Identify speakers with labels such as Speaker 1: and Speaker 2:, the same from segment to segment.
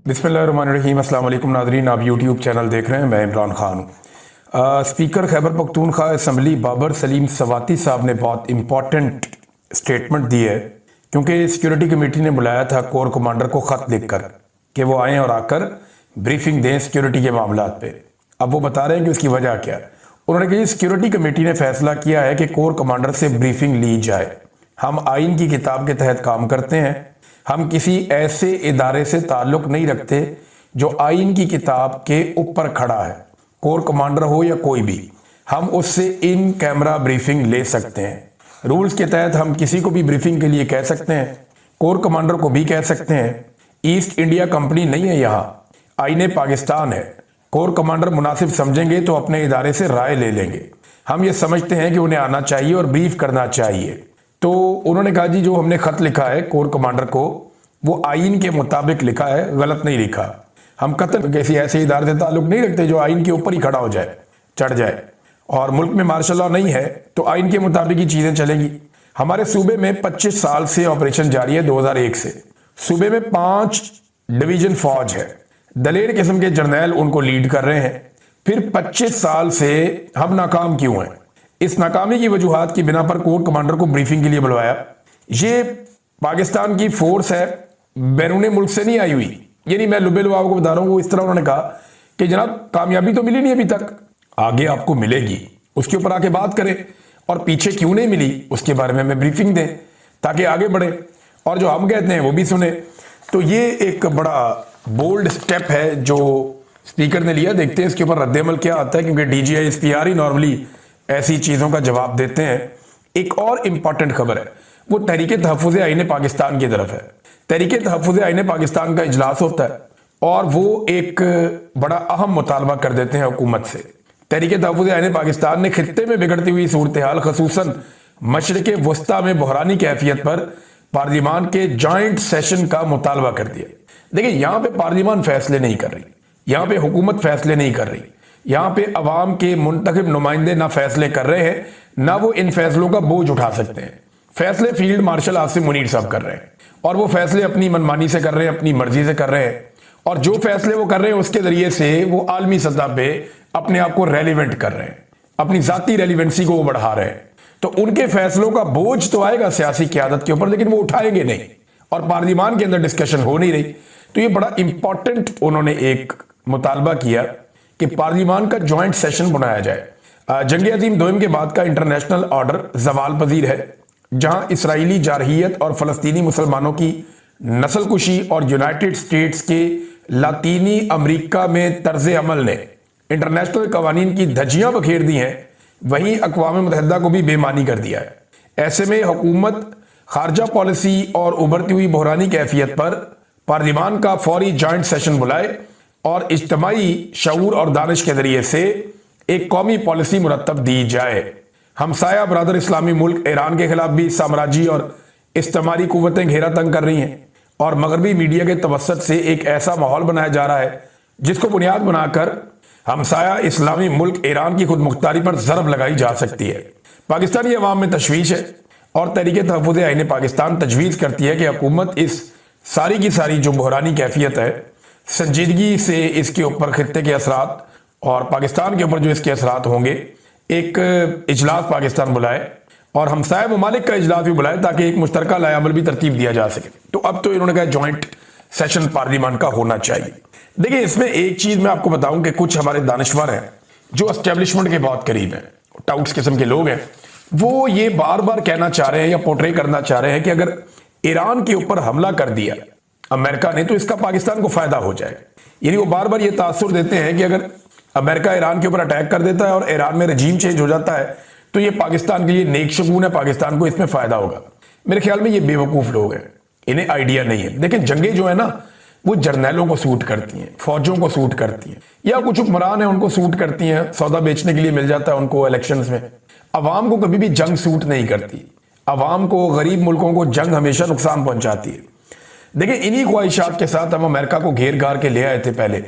Speaker 1: बिस्मिल्लाहिर्रहमानिर्रहीम। अस्सलाम वालेकुम नाज़रीन, आप यूट्यूब चैनल देख रहे हैं। मैं इमरान खान हूँ। स्पीकर खैबर पख्तूनख्वा असम्बली बाबर सलीम सवाती साहब ने बहुत इम्पॉर्टेंट स्टेटमेंट दी है, क्योंकि सिक्योरिटी कमेटी ने बुलाया था कोर कमांडर को ख़त लिखकर कि वो आएँ और आकर ब्रीफिंग दें सिक्योरिटी के मामला पे। अब वो बता रहे हैं कि उसकी वजह क्या है। उन्होंने कहा सिक्योरिटी कमेटी ने फैसला किया है कि कोर कमांडर से ब्रीफिंग ली जाए। हम आइन की किताब के तहत काम करते हैं। हम किसी ऐसे इदारे से ताल्लुक नहीं रखते जो आइन की किताब के ऊपर खड़ा है, कोर कमांडर हो या कोई भी। हम उससे इन कैमरा ब्रीफिंग ले सकते हैं। रूल्स के तहत हम किसी को भी ब्रीफिंग के लिए कह सकते हैं, कोर कमांडर को भी कह सकते हैं। ईस्ट इंडिया कंपनी नहीं है, यहाँ आईने पाकिस्तान है। कोर कमांडर मुनासिब समझेंगे तो अपने इदारे से राय ले लेंगे। हम ये समझते हैं कि उन्हें आना चाहिए और ब्रीफ करना चाहिए। तो उन्होंने कहा जी, जो हमने खत लिखा है कोर कमांडर को, वो आइन के मुताबिक लिखा है, गलत नहीं लिखा। हम कतई किसी ऐसे इदारे से ताल्लुक नहीं रखते जो आइन के ऊपर ही खड़ा हो जाए, चढ़ जाए। और मुल्क में मार्शल लॉ नहीं है तो आइन के मुताबिक ही चीजें चलेंगी। हमारे सूबे में 25 साल से ऑपरेशन जारी है, 2001 से। सूबे में 5 डिवीजन फौज है, दलेर किस्म के जर्नैल उनको लीड कर रहे हैं। फिर 25 साल से हम नाकाम क्यों हैं? इस नाकामी की वजूहात की बिना पर कोर कमांडर को ब्रीफिंग के लिए बुलवाया। ये पाकिस्तान की फोर्स है, बैरून मुल्क से नहीं आई हुई। यानी मैं लुबे लुआ को बता रहा हूँ, इस तरह उन्होंने कहा कि जनाब कामयाबी तो मिली नहीं अभी तक, आगे आपको मिलेगी, उसके ऊपर आके बात करें। और पीछे क्यों नहीं मिली उसके बारे में मैं ब्रीफिंग दें ताकि आगे बढ़े और जो हम कहते हैं वो भी सुने। तो ये एक बड़ा बोल्ड स्टेप है जो स्पीकर ने लिया। देखते हैं इसके ऊपर रद्द-ए-अमल क्या आता है, क्योंकि DGI SPR ही नॉर्मली ऐसी चीजों का जवाब देते हैं। एक और इंपॉर्टेंट खबर है, वो तहरीके तहफ़्फ़ुज़ आईने पाकिस्तान की तरफ है। तहरीके तहफ़्फ़ुज़ आईने पाकिस्तान का इजलास होता है और वो एक बड़ा अहम मुतालबा कर देते हैं हुकूमत से। तहरीके तहफ़्फ़ुज़ आईने पाकिस्तान ने खित्ते में बिगड़ती हुई सूरत हाल, खसूसन मशरिक़ वस्ता में बहरानी कैफियत पर पार्लिमान के जॉइंट सेशन का मुतालबा कर दिया। देखिए, यहाँ पे पार्लिमान फैसले नहीं कर रही, यहाँ पे हुकूमत फैसले नहीं कर रही, यहाँ पे अवाम के मुंतखब नुमाइंदे ना फैसले कर रहे हैं, ना वो इन फैसलों का बोझ उठा सकते हैं। फैसले फील्ड मार्शल आसिम मुनीर साहब कर रहे हैं और वो फैसले अपनी मनमानी से कर रहे हैं, अपनी मर्जी से कर रहे हैं। और जो फैसले वो कर रहे हैं उसके जरिए से वो आलमी सतह पे अपने आप को रेलिवेंट कर रहे हैं, अपनी जाती रेलिवेंसी को वो बढ़ा रहे हैं। तो उनके फैसलों का बोझ तो आएगा सियासी क़यादत के ऊपर, लेकिन वो उठाएंगे नहीं और पार्लिमान के अंदर डिस्कशन हो नहीं रही। तो ये बड़ा इंपॉर्टेंट उन्होंने एक मुतालबा किया कि पार्लिमान का जॉइंट सेशन बनाया जाए। जंग अजीम दोम के बाद का इंटरनेशनल ऑर्डर जवाल पजीर है, जहां इसराइली जारहियत और फलस्तीनी मुसलमानों की नस्लकुशी और यूनाइटेड स्टेट्स के लातीनी अमेरिका में तर्ज अमल ने इंटरनेशनल कवानीन की धज्जियां बखेर दी हैं, वहीं अक़वाम मुत्तहिदा को भी बेमानी कर दिया है। ऐसे में हुकूमत खारजा पॉलिसी और उभरती हुई बहरानी कैफियत पर पार्लिमान का फौरी जॉइंट सेशन बुलाए और इज्तमाई शऊर और दानिश के जरिए से एक कौमी पॉलिसी मुरतब दी जाए। हमसाया बरादर इस्लामी मुल्क ईरान के खिलाफ भी साम्राजी और इस्तेमारी कुव्वतें घेरा तंग कर रही हैं और मगरबी मीडिया के तवस्सुत से एक ऐसा माहौल बनाया जा रहा है जिसको बुनियाद बनाकर हमसाया इस्लामी मुल्क ईरान की खुद मुख्तारी पर ज़रब लगाई जा सकती है। पाकिस्तानी अवाम में तशवीश है और तहरीके तहफ़्फ़ुज़ आईने पाकिस्तान तजवीज़ करती है कि हुकूमत इस सारी की सारी जो बहरानी कैफियत है, संजीदगी से इसके ऊपर खित्ते के असरात और पाकिस्तान के ऊपर जो इसके असरात होंगे, एक इजलास पाकिस्तान बुलाए और हमसाया ममालिक का इजलास भी बुलाए ताकि एक मुश्तरका लाएअमल भी तरतीब दिया जा सके। तो अब तो इन्होंने कहा जॉइंट सेशन पार्लिमान का होना चाहिए। देखिए, इसमें एक चीज मैं आपको बताऊं कि कुछ हमारे दानिश्वर हैं जो एस्टेब्लिशमेंट के बहुत करीब हैं, टाउट्स किस्म के लोग हैं, वो ये बार बार कहना चाह रहे हैं या पोर्ट्रे करना चाह रहे हैं कि अगर ईरान के ऊपर हमला कर दिया अमेरिका ने तो इसका पाकिस्तान को फायदा हो जाएगा। यानी वो बार बार ये तासुर देते हैं कि अगर अमेरिका ईरान के ऊपर अटैक कर देता है और ईरान में रजीम चेंज हो जाता है तो ये पाकिस्तान के लिए नेक शगुन है, पाकिस्तान को इसमें फायदा होगा। मेरे ख्याल में ये बेवकूफ लोग हैं, इन्हें आइडिया नहीं है। देखिए, जंगें जो है ना वो जर्नैलों को सूट करती हैं, फौजों को सूट करती हैं, या कुछ हुक्मरान है उनको सूट करती हैं, सौदा बेचने के लिए मिल जाता है उनको इलेक्शंस में। अवाम को कभी भी जंग सूट नहीं करती। अवाम को, गरीब मुल्कों को जंग हमेशा नुकसान पहुंचाती है। देखिए, इन्हीं ख्वाहिशात के साथ हम अमेरिका को घेर घार के ले आए थे पहले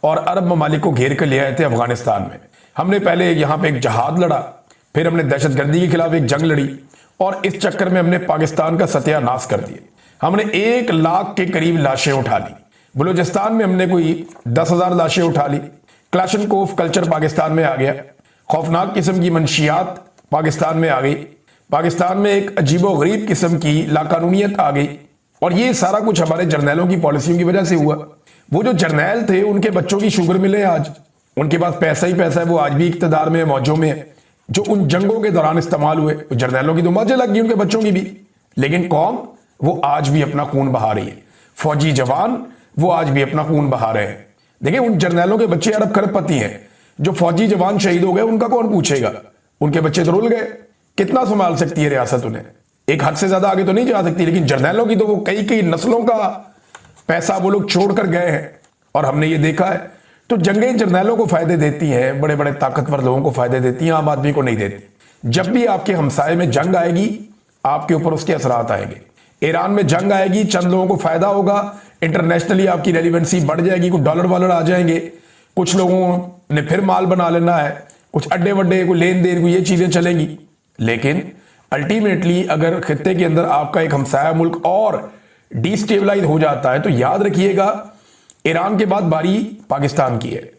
Speaker 1: और अरब ममालिक को घेर कर ले आए थे अफगानिस्तान में। हमने पहले यहाँ पे एक जहाद लड़ा, फिर हमने दहशतगर्दी के खिलाफ एक जंग लड़ी और इस चक्कर में हमने पाकिस्तान का सत्यानाश कर दिया। हमने 1 लाख के करीब लाशें उठा ली, बलूचिस्तान में हमने कोई 10,000 लाशें उठा ली। क्लाशनकोफ कल्चर पाकिस्तान में आ गया। खौफनाक किस्म की मंशियात पाकिस्तान में आ गई। पाकिस्तान में एक अजीबोगरीब किस्म की लाकानूनियत आ गई। और ये सारा कुछ हमारे जर्नैलों की पॉलिसियों की वजह से हुआ। वो जो जर्नैल थे उनके बच्चों की शुगर मिले आज, उनके पास पैसा ही पैसा है, वो आज भी इक्तदार में मौजों में है। जो उन जंगों के दौरान इस्तेमाल हुए, जर्नैलों की तो मौजें लग गई, उनके बच्चों की भी। लेकिन कौम वो आज भी अपना खून बहा रही है। फौजी जवान वो आज भी अपना खून बहा रहे हैं। देखिए, उन जर्नैलों के बच्चे अरब खरबपति हैं। जो फौजी जवान शहीद हो गए उनका कौन पूछेगा? उनके बच्चे तो रुल गए। कितना संभाल सकती है रियासत उन्हें? एक हद से ज्यादा आगे तो नहीं जा सकती। लेकिन जर्नैलों की तो वो कई कई नस्लों का पैसा वो लोग छोड़कर गए हैं और हमने ये देखा है। तो जंगें जर्नैलों को फायदे देती हैं, बड़े बड़े ताकतवर लोगों को फायदे देती हैं, आम आदमी को नहीं देती। जब भी आपके हमसाये में जंग आएगी, आपके ऊपर उसके असरात आएंगे। ईरान में जंग आएगी, चंद लोगों को फायदा होगा, इंटरनेशनली आपकी रेलिवेंसी बढ़ जाएगी, कुछ डॉलर वॉलर आ जाएंगे, कुछ लोगों ने फिर माल बना लेना है, कुछ अड्डे वड्डे, कोई लेन देन, कोई ये चीजें चलेंगी। लेकिन अल्टीमेटली अगर खित्ते के अंदर आपका एक हमसाया मुल्क और डिस्टेबलाइज हो जाता है तो याद रखिएगा, ईरान के बाद बारी पाकिस्तान की है।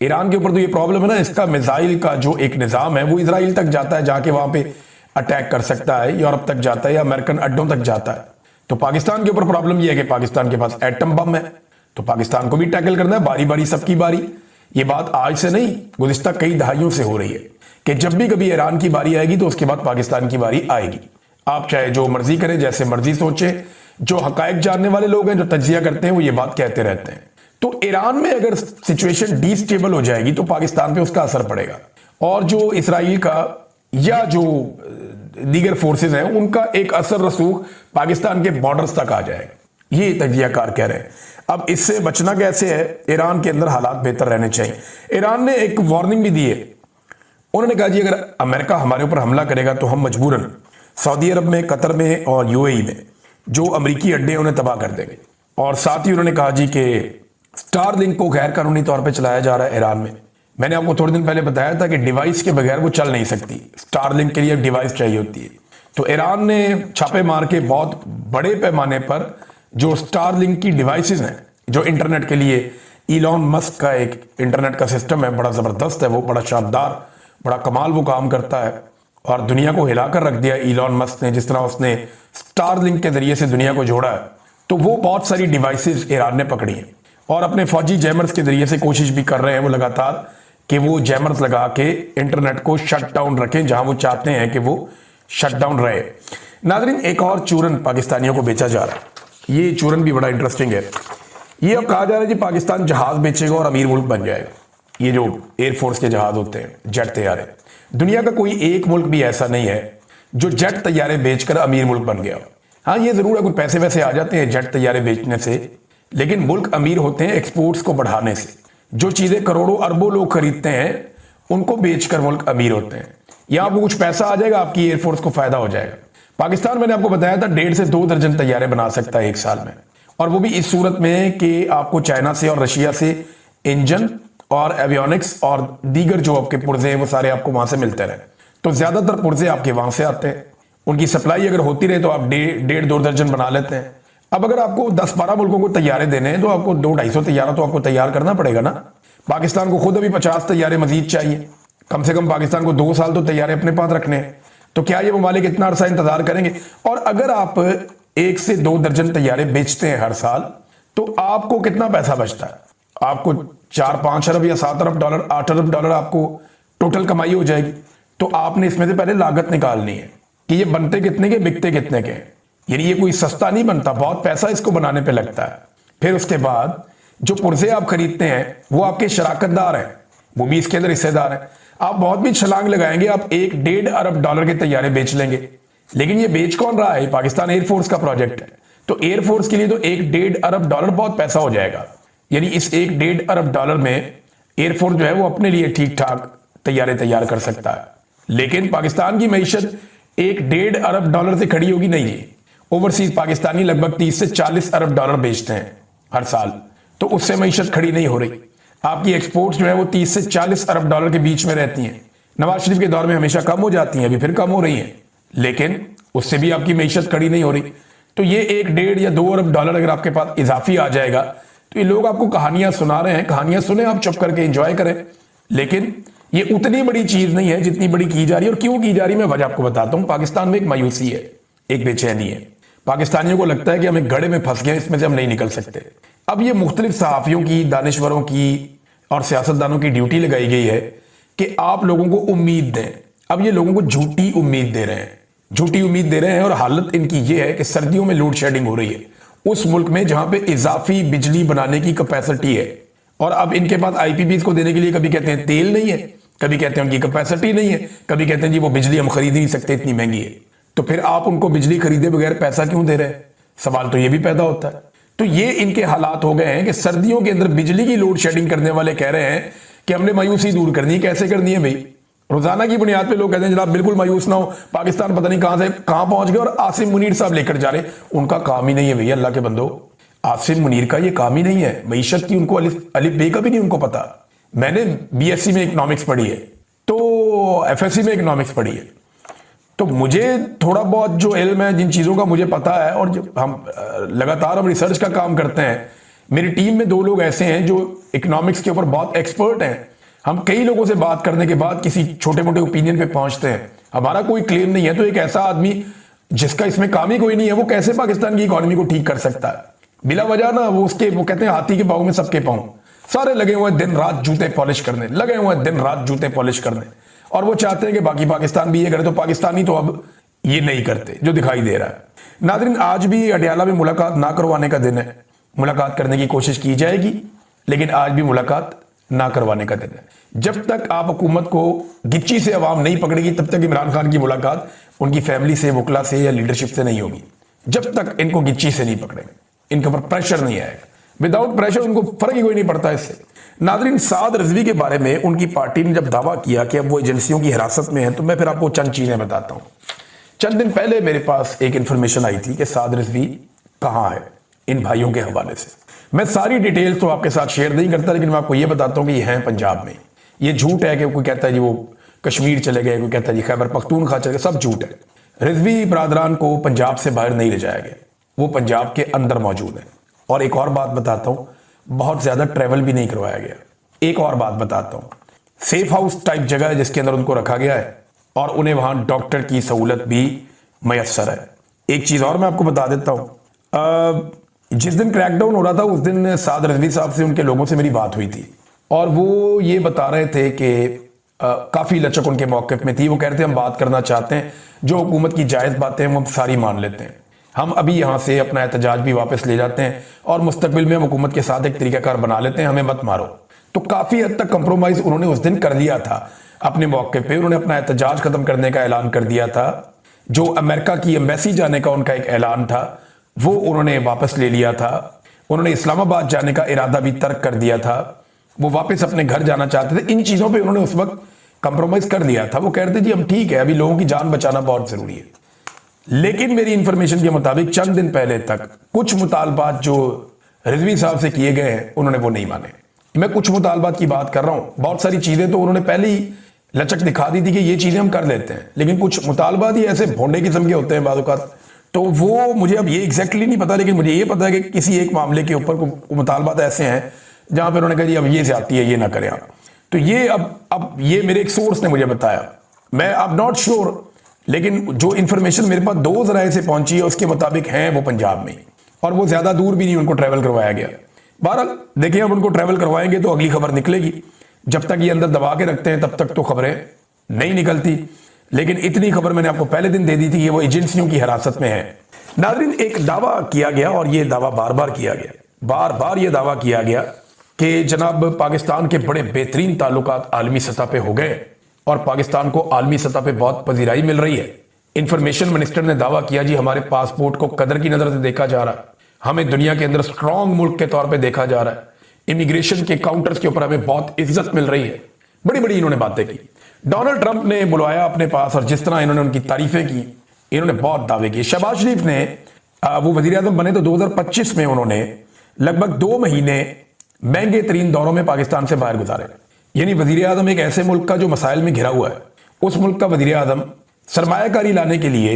Speaker 1: ईरान के ऊपर तो ये प्रॉब्लम है ना, इसका मिसाइल का जो एक निजाम है वो इजराइल तक जाता है, जाके वहां पे अटैक कर सकता है, यूरोप तक जाता है या अमेरिकन अड्डों तक जाता है। तो पाकिस्तान के ऊपर प्रॉब्लम यह है कि पाकिस्तान के पास एटम बम है, तो पाकिस्तान को भी टैकल करना है, बारी बारी सबकी बारी। ये बात आज से नहीं, गुज़िश्ता कई दहाइयों से हो रही है कि जब भी कभी ईरान की बारी आएगी तो उसके बाद पाकिस्तान की बारी आएगी। आप चाहे जो मर्जी करें, जैसे मर्जी सोचें, जो हकायक जानने वाले लोग हैं, जो तज्जिया करते हैं, वो ये बात कहते रहते हैं। तो ईरान में अगर सिचुएशन डिस्टेबल हो जाएगी तो पाकिस्तान पे उसका असर पड़ेगा, और जो इसराइल का या जो दीगर फोर्सेस हैं उनका एक असर रसूख पाकिस्तान के बॉर्डर्स तक आ जाएगा। ये तज्जियाकार कह रहे हैं। अब इससे बचना कैसे है? ईरान के अंदर हालात बेहतर रहने चाहिए। ईरान ने एक वार्निंग भी दी है। उन्होंने कहा जी, अगर अमेरिका हमारे ऊपर हमला करेगा तो हम मजबूरन सऊदी अरब में, कतर में और यूएई में जो अमरीकी अड्डे हैं उन्हें तबाह कर देंगे। और साथ ही उन्होंने कहा जी कि स्टारलिंक को गैर कानूनी तौर पे चलाया जा रहा है ईरान में। मैंने आपको थोड़े दिन पहले बताया था कि डिवाइस के बगैर वो चल नहीं सकती, स्टारलिंक के लिए डिवाइस चाहिए होती है। तो ईरान ने छापे मार के बहुत बड़े पैमाने पर जो स्टारलिंक की डिवाइसेस हैं, जो इंटरनेट के लिए इलॉन मस्क का एक इंटरनेट का सिस्टम है, बड़ा जबरदस्त है, वो बड़ा शानदार, बड़ा कमाल वो काम करता है और दुनिया को हिलाकर रख दिया इलॉन मस्क ने, जिस तरह उसने स्टारलिंक के जरिए से दुनिया को जोड़ा है। तो वो बहुत सारी डिवाइसेस ईरान ने पकड़ी हैं और अपने फौजी जैमर्स के जरिए से कोशिश भी कर रहे हैं वो लगातार कि वो जैमर्स लगा के इंटरनेट को शट डाउन रखें जहां वो चाहते हैं कि वो शट डाउन रहे। नाज़रीन, एक और चूरन पाकिस्तानियों को बेचा जा रहा है। ये चूरन भी बड़ा इंटरेस्टिंग है। ये अब कहा जा रहा है कि पाकिस्तान जहाज बेचेगा और अमीर मुल्क बन जाएगा। ये जो एयरफोर्स के जहाज होते हैं, जेट तैयारे, दुनिया का कोई एक मुल्क भी ऐसा नहीं है जो जेट तैयारे बेचकर अमीर मुल्क बन गया। हाँ, ये जरूर है, कुछ पैसे वैसे आ जाते हैं जेट तैयारे बेचने से, लेकिन मुल्क अमीर होते हैं एक्सपोर्ट्स को बढ़ाने से। जो चीजें करोड़ों अरबों लोग खरीदते हैं उनको बेचकर मुल्क अमीर होते हैं। या आपको कुछ पैसा आ जाएगा, आपकी एयरफोर्स को फायदा हो जाएगा। पाकिस्तान, मैंने आपको बताया था, 1.5 से 2 दर्जन तैयारे बना सकता है एक साल में, और वो भी इस सूरत में कि आपको चाइना से और रशिया से इंजन और एवियोनिक्स और दीगर जो आपके पुर्जे हैं वो सारे आपको वहां से मिलते रहे। तो ज्यादातर पुर्जे आपके वहां से आते हैं। उनकी सप्लाई अगर होती रहे तो आप 1.5-2 दर्जन बना लेते हैं। अब अगर आपको 10-12 मुल्कों को तैयारे देने हैं तो आपको 200-250 तैयारा तो आपको तैयार करना पड़ेगा ना। पाकिस्तान को खुद अभी 50 तैयारे मजीद चाहिए। कम से कम पाकिस्तान को 2 साल तो तैयारे अपने पास रखने हैं। तो क्या ये ममालिक इतना अरसा इंतजार करेंगे? और अगर आप 1 से 2 दर्जन तैयारे बेचते हैं हर साल तो आपको कितना पैसा बचता है? आपको 4-5 अरब या 7 अरब डॉलर, 8 अरब डॉलर आपको टोटल कमाई हो जाएगी। तो आपने इसमें से पहले लागत निकालनी है कि ये बनते कितने के, बिकते कितने के। यानी ये कोई सस्ता नहीं बनता, बहुत पैसा इसको बनाने पे लगता है। फिर उसके बाद जो पुर्जे आप खरीदते हैं वो आपके शराकतदार हैं, वो भी इसके अंदर हिस्सेदार हैं। आप बहुत भी छलांग लगाएंगे, आप 1-1.5 अरब डॉलर के तैयारे बेच लेंगे। लेकिन ये बेच कौन रहा है? पाकिस्तान एयरफोर्स का प्रोजेक्ट है। तो एयरफोर्स के लिए तो 1-1.5 अरब डॉलर बहुत पैसा हो जाएगा। यानी इस 1-1.5 अरब डॉलर में एयरफोर्स जो है वो अपने लिए ठीक ठाक तैयारे तैयार कर सकता है। लेकिन पाकिस्तान की मईशत 1-1.5 अरब डॉलर से खड़ी होगी नहीं है। ओवरसीज पाकिस्तानी लगभग 30 से 40 अरब डॉलर बेचते हैं हर साल, तो उससे मईशत खड़ी नहीं हो रही। आपकी एक्सपोर्ट्स जो है वो 30 से 40 अरब डॉलर के बीच में रहती हैं। नवाज शरीफ के दौर में हमेशा कम हो जाती हैं, अभी फिर कम हो रही हैं, लेकिन उससे भी आपकी मईशत खड़ी नहीं हो रही। तो ये 1-1.5 या 2 अरब डॉलर अगर आपके पास इजाफी आ जाएगा तो तो ये लोग आपको कहानियां सुना रहे हैं, कहानियां सुने, आप चुप करके एंजॉय करें। लेकिन ये उतनी बड़ी चीज नहीं है जितनी बड़ी की जा रही है। और क्यों की जा रही है मैं वजह आपको बताता हूं। पाकिस्तान में एक मायूसी है, एक बेचैनी है। पाकिस्तानियों को लगता है कि हम एक गड्ढे में फंस गए, इसमें से हम नहीं निकल सकते। अब ये मुख्तलिफ सहाफियों की, दानिश्वरों की और सियासतदानों की ड्यूटी लगाई गई है कि आप लोगों को उम्मीद दें। अब ये लोगों को झूठी उम्मीद दे रहे हैं, झूठी उम्मीद दे रहे हैं। और हालत इनकी ये है कि सर्दियों में लोड शेडिंग हो रही है उस मुल्क में जहां पे इजाफी बिजली बनाने की कैपेसिटी है। और अब इनके पास आईपीपीज को देने के लिए कभी कहते हैं तेल नहीं है, कभी कहते हैं उनकी कैपेसिटी नहीं है, कभी कहते हैं जी वो बिजली हम खरीद ही नहीं सकते, इतनी महंगी है। तो फिर आप उनको बिजली खरीदे बगैर पैसा क्यों दे रहे हैं? सवाल तो ये भी पैदा होता है। तो ये इनके हालात हो गए हैं कि सर्दियों के अंदर बिजली की लोड शेडिंग करने वाले कह रहे हैं कि हमने मायूसी दूर करनी है। कैसे करनी है भाई? रोजाना की बुनियाद पे लोग कहते हैं जनाब बिल्कुल मायूस ना हो, पाकिस्तान पता नहीं कहां से कहां पहुंच गए और आसिम मुनीर साहब लेकर जा रहे। उनका काम ही नहीं है भैया, अल्लाह के बंदो, आसिम मुनीर का ये काम ही नहीं है। मईशत की उनको अलिफ बे का भी नहीं उनको पता। मैंने बीएससी में इकोनॉमिक्स पढ़ी है, तो एफएससी में इकोनॉमिक्स पढ़ी है, तो मुझे थोड़ा बहुत जो इल्म है, जिन चीजों का मुझे पता है, और जब हम लगातार हम रिसर्च का काम करते हैं। मेरी टीम में 2 लोग ऐसे हैं जो इकोनॉमिक्स के ऊपर बहुत एक्सपर्ट हैं। हम कई लोगों से बात करने के बाद किसी छोटे मोटे ओपिनियन पे पहुंचते हैं। हमारा कोई क्लेम नहीं है, तो एक ऐसा आदमी जिसका इसमें काम ही कोई नहीं है, वो कैसे पाकिस्तान की इकोनॉमी को ठीक कर सकता है? बिला वजह ना वो कहते हैं हाथी के पाँव में सबके पाँव। सारे लगे हुए हैं दिन रात जूते पॉलिश करने, लगे हुए हैं दिन रात जूते पॉलिश करने, और वो चाहते हैं कि बाकी पाकिस्तान भी ये करे। तो पाकिस्तानी तो अब ये नहीं करते जो दिखाई दे रहा है। नाज़रीन, आज भी अडयाला में मुलाकात ना करवाने का दिन है। मुलाकात करने की कोशिश की जाएगी, लेकिन आज भी मुलाकात ना करवाने का दिन है। जब तक आप हुकूमत को गिच्ची से अवाम नहीं पकड़ेगी, तब तक इमरान खान की मुलाकात उनकी फैमिली से, वकला से या लीडरशिप से नहीं होगी। जब तक इनको गिच्ची से नहीं पकड़ेंगे, इनके ऊपर प्रेशर नहीं आएगा। विदाउट प्रेशर उनको फर्क ही कोई नहीं पड़ता इससे। नाज़रीन, साद रिजवी के बारे में उनकी पार्टी ने जब दावा किया कि अब वो एजेंसियों की हिरासत में है, तो मैं फिर आपको चंद चीजें बताता हूं। चंद दिन पहले मेरे पास एक इंफॉर्मेशन आई थी कि साद रिजवी कहां है, इन भाइयों के हवाले से। मैं सारी डिटेल्स तो आपके साथ शेयर नहीं करता, लेकिन मैं आपको ये बताता हूं कि ये हैं पंजाब में। ये झूठ है कि कोई कहता है जी वो कश्मीर चले गए, कोई कहता है जी खैबर पख्तूनख्वा चले गए, सब झूठ है। रिजवी बरादरान को पंजाब से बाहर नहीं ले जाया गया, वो पंजाब के अंदर मौजूद है। और एक और बात बताता हूं, बहुत ज्यादा ट्रेवल भी नहीं करवाया गया। एक और बात बताता हूं, सेफ हाउस टाइप जगह है जिसके अंदर उनको रखा गया है, और उन्हें वहां डॉक्टर की सहूलत भी मयसर है। एक चीज और मैं आपको बता देता हूं, जिस दिन क्रैकडाउन हो रहा था उस दिन साद रिजवी साहब से, उनके लोगों से मेरी बात हुई थी, और वो ये बता रहे थे कि काफी लचक उनके मौक़िफ़ में थी। वो कह रहे थे हम बात करना चाहते हैं, जो हुकूमत की जायज बातें हैं वो सारी मान लेते हैं, हम अभी यहां से अपना एहतजाज भी वापस ले जाते हैं, और मुस्तकबिल में हम हुकूमत के साथ एक तरीकाकार बना लेते हैं, हमें मत मारो। तो काफी हद तक कंप्रोमाइज उन्होंने उस दिन कर लिया था अपने मौके पे। उन्होंने अपना एहतजाज खत्म करने का ऐलान कर दिया था। जो अमेरिका की एम्बेसी जाने का उनका एक ऐलान था, वो उन्होंने वापस ले लिया था। उन्होंने इस्लामाबाद जाने का इरादा भी तर्क कर दिया था, वो वापस अपने घर जाना चाहते थे। इन चीजों पे उन्होंने उस वक्त कंप्रोमाइज कर लिया था। वो कह रहे थे जी हम ठीक है, अभी लोगों की जान बचाना बहुत जरूरी है। लेकिन मेरी इंफॉर्मेशन के मुताबिक चंद दिन पहले तक कुछ मुतालबात जो रिजवी साहब से किए गए हैं, उन्होंने वो नहीं माने। मैं कुछ मुतालबात की बात कर रहा हूं, बहुत सारी चीजें तो उन्होंने पहले ही लचक दिखा दी थी कि ये चीजें हम कर लेते हैं, लेकिन कुछ मुतालबात ही ऐसे भोंडे किस्म के होते हैं बाज़-औक़ात। तो वो मुझे अब ये एग्जैक्टली नहीं पता, लेकिन मुझे ये पता है कि किसी एक मामले के ऊपर मुतालबात ऐसे हैं जहां पर उन्होंने कहा जी अब ये ज्यादती है, ये ना करें आप। तो ये अब ये मेरे एक सोर्स ने मुझे बताया, मैं अब नॉट श्योर, लेकिन जो इन्फॉर्मेशन मेरे पास 2 जराए से पहुंची है उसके मुताबिक हैं वो पंजाब में, और वो ज्यादा दूर भी नहीं उनको ट्रैवल करवाया गया। बहरहाल देखिए, अब उनको ट्रैवल करवाएंगे तो अगली खबर निकलेगी। जब तक ये अंदर दबा के रखते हैं तब तक तो खबरें नहीं निकलती। लेकिन इतनी खबर मैंने आपको पहले दिन दे दी थी कि वो एजेंसियों की हिरासत में है। नाज़रीन, एक दावा किया गया, और ये दावा बार बार किया गया, बार बार ये दावा किया गया कि जनाब पाकिस्तान के बड़े बेहतरीन ताल्लुकात आलमी सतह पे हो गए और पाकिस्तान को आलमी सतह पे बहुत पजीराई मिल रही है। इंफॉर्मेशन मिनिस्टर ने दावा किया जी हमारे पासपोर्ट को कदर की नजर से देखा जा रहा है, हमें दुनिया के अंदर स्ट्रॉन्ग मुल्क के तौर पे देखा जा रहा है, इमिग्रेशन के काउंटर्स के ऊपर हमें बहुत इज्जत मिल रही है। बड़ी बड़ी इन्होंने बातें की। डोनाल्ड ट्रंप ने बुलवाया अपने पास, और जिस तरह इन्होंने उनकी तारीफें की, इन्होंने बहुत दावे किए। शहबाज शरीफ ने वो वजीर आजम बने तो 2025 में उन्होंने लगभग 2 महीने महंगे तरीन दौरों में पाकिस्तान से बाहर गुजारे। यानी वजीर आजम एक ऐसे मुल्क का जो मसाइल में घिरा हुआ है, उस मुल्क का वजीर आजम सरमायाकारी लाने के लिए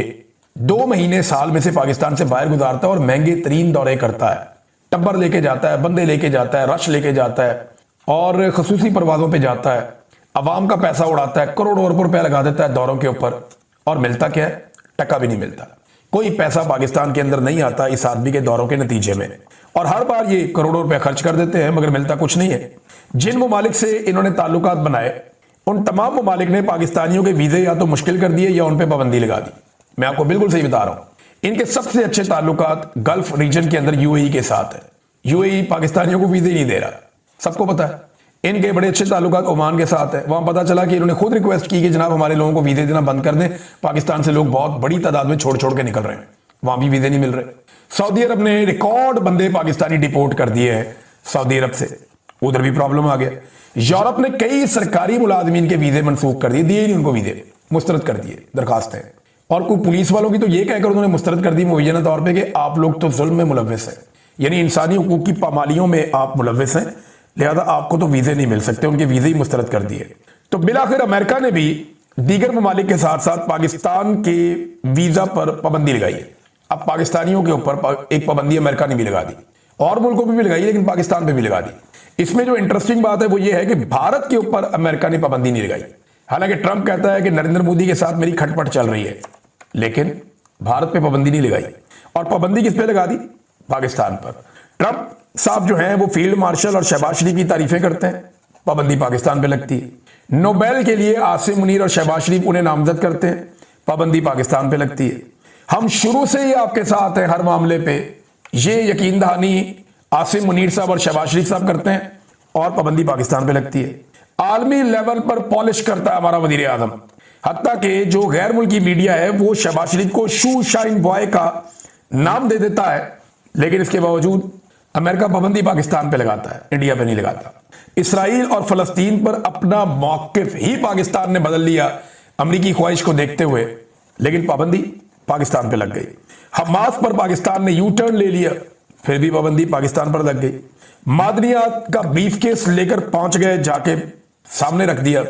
Speaker 1: 2 महीने साल में से पाकिस्तान से बाहर गुजारता है और महंगे तरीन दौरे करता है। टब्बर लेके जाता है, बंदे लेके जाता है, रश लेके जाता है और खसूसी परवाजों पे जाता है, अवाम का पैसा उड़ाता है, करोड़ों अरबों रुपया लगा देता है दौरों के ऊपर, और मिलता क्या है? टका भी नहीं मिलता। कोई पैसा पाकिस्तान के अंदर नहीं आता इस आदमी के दौरों के नतीजे में, और हर बार ये करोड़ों रुपए खर्च कर देते हैं मगर मिलता कुछ नहीं है। जिन ममालिक से इन्होंने ताल्लुकात बनाए उन तमाम ममालिक ने पाकिस्तानियों के वीजे या तो मुश्किल कर दिए या उन पर पाबंदी लगा दी। मैं आपको बिल्कुल सही बता रहा हूं। इनके सबसे अच्छे ताल्लुकात गल्फ रीजन के अंदर यूएई के साथ है। यूएई पाकिस्तानियों को वीजे नहीं दे रहा, सबको पता है। इनके बड़े अच्छे ताल्लुकात ओमान के साथ है। वहां पता चला कि इन्होंने खुद रिक्वेस्ट की कि जनाब हमारे लोगों को वीजे देना बंद कर दें, पाकिस्तान से लोग बहुत बड़ी तादाद में छोड़ छोड़ के निकल रहे हैं, वहां भी वीजे नहीं मिल रहे। सऊदी अरब ने रिकॉर्ड बंदे पाकिस्तानी डिपोर्ट कर दिए हैं सऊदी अरब से, उधर भी प्रॉब्लम आ गया। यूरोप ने कई सरकारी मुलाजमीन के वीजे मनसूख कर दिए, दिए नहीं उनको वीजे, मुस्तरद कर दिए दरखास्तें। और कोई पुलिस वालों की तो ये कहकर उन्होंने मुस्तरद कर दी मुबैना तौर पर कि आप लोग तो जुल्म में मुलव्वस हैं, यानी इंसानी हुकूक की पामालियों में आप मुलव्वस हैं, लिहाजा आपको तो वीजे नहीं मिल सकते। उनके वीजे ही मुस्तरद कर दिए। तो बिलाखिर अमेरिका ने भी दीगर ममालिक के साथ साथ पाकिस्तान के वीजा पर पाबंदी लगाई है। अब पाकिस्तानियों के ऊपर एक पाबंदी अमेरिका ने भी लगा दी, और मुल्कों पर भी लगाई, लेकिन पाकिस्तान पर भी लगा दी। इसमें जो इंटरेस्टिंग बात है वो ये है कि भारत के ऊपर अमेरिका ने पाबंदी नहीं लगाई। हालांकि ट्रंप कहता है कि नरेंद्र मोदी के साथ मेरी खटपट चल रही है, लेकिन भारत पे पाबंदी नहीं लगाई। और पाबंदी किस पे लगा दी? पाकिस्तान पर। ट्रंप साहब जो हैं वो फील्ड मार्शल और शहबाज शरीफ की तारीफें करते हैं, पाबंदी पाकिस्तान पे लगती है। नोबेल के लिए आसिम मुनीर और शहबाज शरीफ उन्हें नामजद करते हैं, पाबंदी पाकिस्तान पे लगती है। हम शुरू से ही आपके साथ हैं हर मामले पे, ये यकीन दहानी आसिम मुनीर साहब और शहबाज शरीफ साहब करते हैं और पाबंदी पाकिस्तान पे लगती है। आलमी लेवल पर पॉलिश करता है हमारा वजीर आजम, हत्ता कि जो गैर मुल्की मीडिया है वो शहबाज शरीफ को शू शाइन बॉय का नाम दे देता है, लेकिन इसके बावजूद अमेरिका पाबंदी पाकिस्तान पे लगाता है, इंडिया पे नहीं लगाता। इसराइल और फलस्तीन पर अपना मौकिफ ही पाकिस्तान ने बदल लिया अमरीकी ख्वाहिश को देखते हुए, लेकिन पाबंदी पाकिस्तान पे लग गई। हमास पर पाकिस्तान ने यू टर्न ले लिया, फिर भी पाबंदी पाकिस्तान पर लग गई। मादनियात का ब्रीफ केस लेकर पहुंच गए, जाके सामने रख दिया,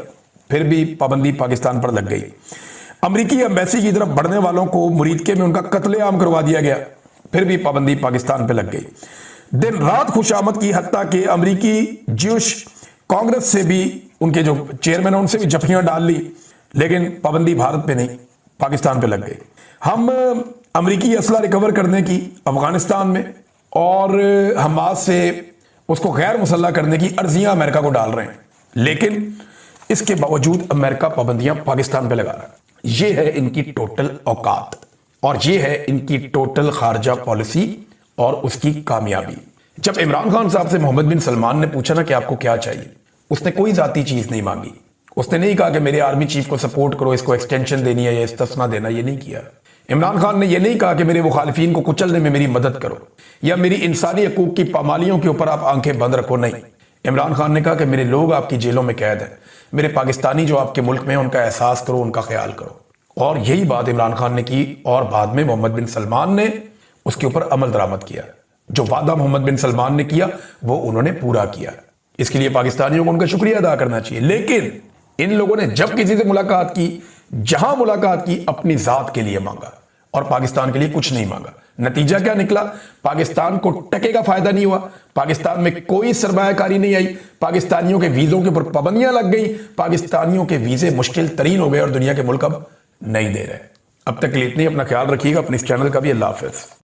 Speaker 1: फिर भी पाबंदी पाकिस्तान पर लग गई। अमरीकी एम्बेसी की तरफ बढ़ने वालों को मुरीदके में उनका कत्लेआम करवा दिया गया, फिर भी पाबंदी पाकिस्तान पर लग गई। दिन रात खुशामद की, हत्ता कि अमरीकी ज्यूश कांग्रेस से भी उनके जो चेयरमैन उनसे भी जफियां डाल ली, लेकिन पाबंदी भारत पे नहीं, पाकिस्तान पे लग गई। हम अमरीकी असला रिकवर करने की अफगानिस्तान में और हमास से उसको गैर मुसल्ला करने की अर्जियां अमेरिका को डाल रहे हैं, लेकिन इसके बावजूद अमेरिका पाबंदियां पाकिस्तान पे लगा रहा है। यह है इनकी टोटल औकात और यह है इनकी टोटल खारजा पॉलिसी और उसकी कामयाबी। जब इमरान खान साहब से मोहम्मद बिन सलमान ने पूछा ना कि आपको क्या चाहिए, उसने कोई जाती चीज नहीं मांगी। उसने नहीं कहा कि मेरे आर्मी चीफ को सपोर्ट करो, इसको एक्सटेंशन देनी है या इस्तिस्ना देना, ये नहीं किया। इमरान खान ने यह नहीं कहा कि मेरे मुखालिफिन को कुचलने में मेरी मदद करो या मेरी इंसानी हकूक की पामालियों के ऊपर आप आंखें बंद रखो, नहीं। इमरान खान ने कहा कि मेरे लोग आपकी जेलों में कैद हैं, मेरे पाकिस्तानी जो आपके मुल्क में उनका एहसास करो, उनका ख्याल करो। और यही बात इमरान खान ने की और बाद में मोहम्मद बिन सलमान ने उसके ऊपर अमल दरामद किया। जो वादा मोहम्मद बिन सलमान ने किया वो उन्होंने पूरा किया। इसके लिए पाकिस्तानियों को उनका शुक्रिया अदा करना चाहिए। लेकिन इन लोगों ने जब किसी से मुलाकात की, जहां मुलाकात की, अपनी जात के लिए मांगा और पाकिस्तान के लिए कुछ नहीं मांगा। नतीजा क्या निकला? पाकिस्तान को टके का फायदा नहीं हुआ, पाकिस्तान में कोई सरमायाकारी नहीं आई, पाकिस्तानियों के वीजों के ऊपर पाबंदियां लग गई, पाकिस्तानियों के वीजे मुश्किल तरीन हो गए और दुनिया के मुल्क अब नहीं दे रहे। अब तक के लिए इतनी, अपना ख्याल रखिएगा, अपने इस चैनल का भी। अल्लाह हाफिज।